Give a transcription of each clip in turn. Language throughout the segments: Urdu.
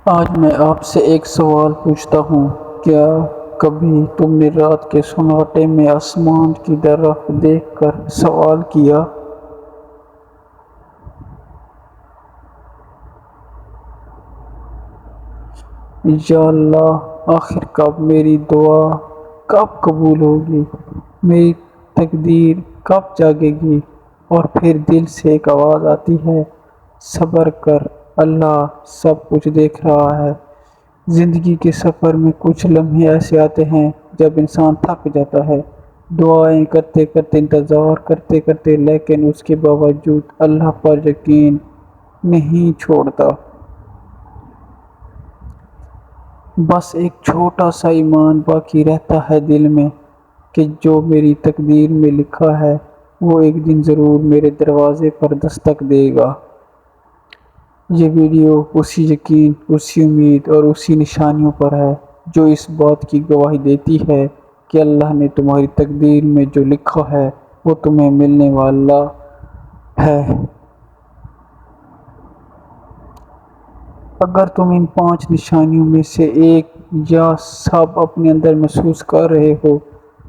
آج میں آپ سے ایک سوال پوچھتا ہوں، کیا کبھی تم نے رات کے سناٹے میں آسمان کی طرف دیکھ کر سوال کیا، یا اللہ آخر کب میری دعا کب قبول ہوگی، میری تقدیر کب جاگے گی؟ اور پھر دل سے ایک آواز آتی ہے، صبر کر، اللہ سب کچھ دیکھ رہا ہے۔ زندگی کے سفر میں کچھ لمحے ایسے آتے ہیں جب انسان تھک جاتا ہے، دعائیں کرتے کرتے، انتظار کرتے کرتے، لیکن اس کے باوجود اللہ پر یقین نہیں چھوڑتا۔ بس ایک چھوٹا سا ایمان باقی رہتا ہے دل میں کہ جو میری تقدیر میں لکھا ہے وہ ایک دن ضرور میرے دروازے پر دستک دے گا۔ یہ ویڈیو اسی یقین، اسی امید اور اسی نشانیوں پر ہے جو اس بات کی گواہی دیتی ہے کہ اللہ نے تمہاری تقدیر میں جو لکھا ہے وہ تمہیں ملنے والا ہے۔ اگر تم ان 5 نشانیوں میں سے ایک یا سب اپنے اندر محسوس کر رہے ہو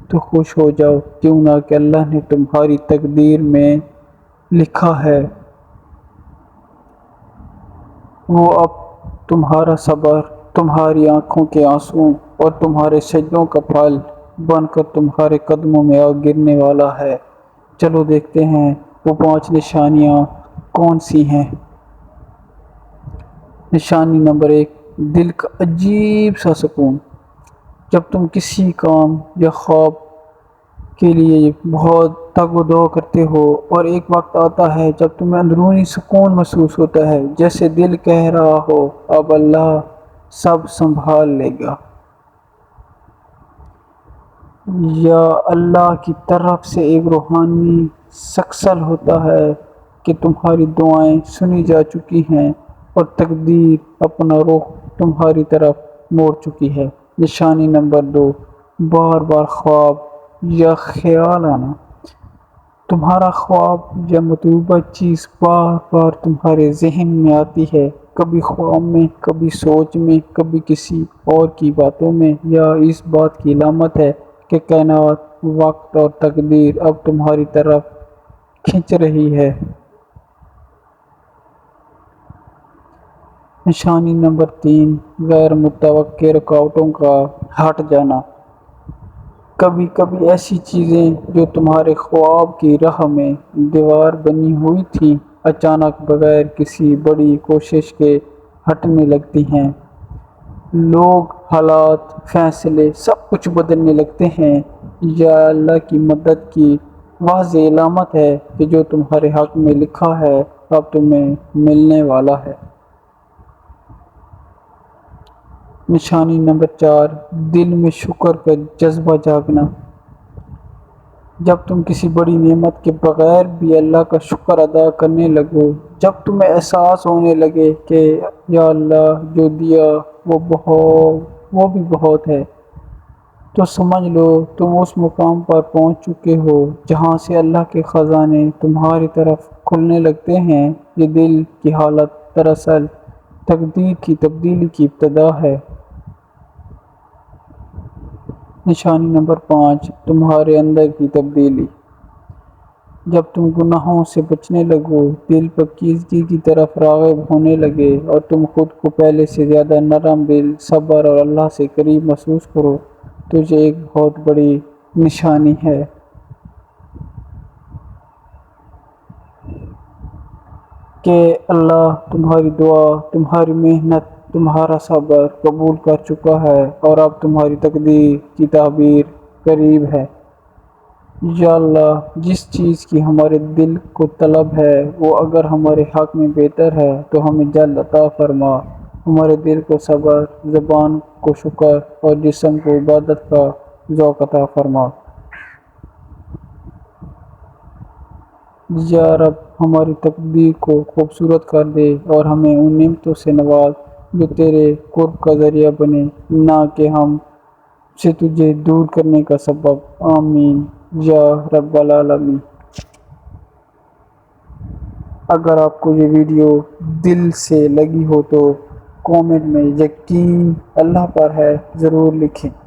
تو خوش ہو جاؤ، کیوں نہ کہ اللہ نے تمہاری تقدیر میں لکھا ہے۔ وہ اب تمہارا صبر، تمہاری آنکھوں کے آنسو اور تمہارے سجدوں کا پھل بن کر تمہارے قدموں میں آ گرنے والا ہے۔ چلو دیکھتے ہیں وہ 5 نشانیاں کون سی ہیں۔ نشانی نمبر 1، دل کا عجیب سا سکون۔ جب تم کسی کام یا خواب کے لیے بہت تگ و دو کرتے ہو اور ایک وقت آتا ہے جب تمہیں اندرونی سکون محسوس ہوتا ہے، جیسے دل کہہ رہا ہو اب اللہ سب سنبھال لے گا، یا اللہ کی طرف سے ایک روحانی سکسل ہوتا ہے کہ تمہاری دعائیں سنی جا چکی ہیں اور تقدیر اپنا رخ تمہاری طرف موڑ چکی ہے۔ نشانی نمبر 2، بار بار خواب یا خیال آنا۔ تمہارا خواب یا مطلوبہ چیز بار بار تمہارے ذہن میں آتی ہے، کبھی خواب میں، کبھی سوچ میں، کبھی کسی اور کی باتوں میں۔ یہ اس بات کی علامت ہے کہ کائنات، وقت اور تقدیر اب تمہاری طرف کھنچ رہی ہے۔ نشانی نمبر 3، غیر متوقع رکاوٹوں کا ہٹ جانا۔ کبھی کبھی ایسی چیزیں جو تمہارے خواب کی راہ میں دیوار بنی ہوئی تھیں، اچانک بغیر کسی بڑی کوشش کے ہٹنے لگتی ہیں۔ لوگ، حالات، فیصلے، سب کچھ بدلنے لگتے ہیں۔ یہ اللہ کی مدد کی واضح علامت ہے کہ جو تمہارے حق میں لکھا ہے اب تمہیں ملنے والا ہے۔ نشانی نمبر 4، دل میں شکر کا جذبہ جاگنا۔ جب تم کسی بڑی نعمت کے بغیر بھی اللہ کا شکر ادا کرنے لگو، جب تمہیں احساس ہونے لگے کہ یا اللہ جو دیا وہ بھی بہت ہے، تو سمجھ لو تم اس مقام پر پہنچ چکے ہو جہاں سے اللہ کے خزانے تمہاری طرف کھلنے لگتے ہیں۔ یہ دل کی حالت دراصل تقدیر کی تبدیلی کی ابتدا ہے۔ نشانی نمبر 5، تمہارے اندر کی تبدیلی۔ جب تم گناہوں سے بچنے لگو، دل پاکیزگی کی طرف راغب ہونے لگے اور تم خود کو پہلے سے زیادہ نرم دل، صبر اور اللہ سے قریب محسوس کرو تو یہ ایک بہت بڑی نشانی ہے کہ اللہ تمہاری دعا، تمہاری محنت، تمہارا صبر قبول کر چکا ہے اور اب تمہاری تقدیر کی تعبیر قریب ہے۔ یا اللہ جس چیز کی ہمارے دل کو طلب ہے وہ اگر ہمارے حق میں بہتر ہے تو ہمیں جلد عطا فرما۔ ہمارے دل کو صبر، زبان کو شکر اور جسم کو عبادت کا ذوق عطا فرما۔ یا رب ہماری تقدیر کو خوبصورت کر دے اور ہمیں ان نعمتوں سے نواز جو تیرے قرب کا ذریعہ بنے، نہ کہ ہم سے تجھے دور کرنے کا سبب۔ آمین یا رب العالمین۔ اگر آپ کو یہ ویڈیو دل سے لگی ہو تو کامنٹ میں یقین اللہ پر ہے ضرور لکھیں۔